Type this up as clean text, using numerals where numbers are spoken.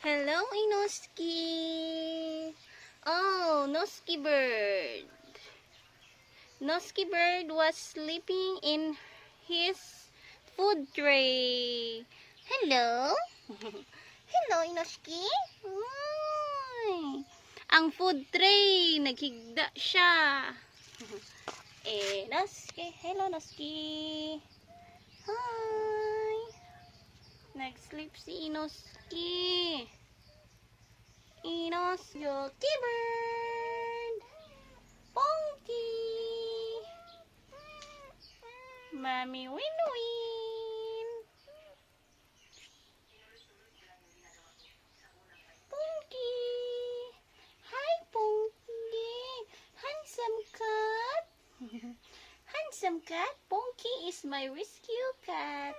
Hello, Inoski. Oh, Nosky bird. Nosky bird was sleeping in his food tray. Hello? Hello, Inoski. Ay. Ang food tray, naghigda siya. Nosky. Hello, Nosky. Hi. Nag-sleep si Inoski. Inoski bird. Ponky. Mommy win-win. Ponky. Hi, Ponky. Handsome cat. Handsome cat. Ponky is my rescue cat.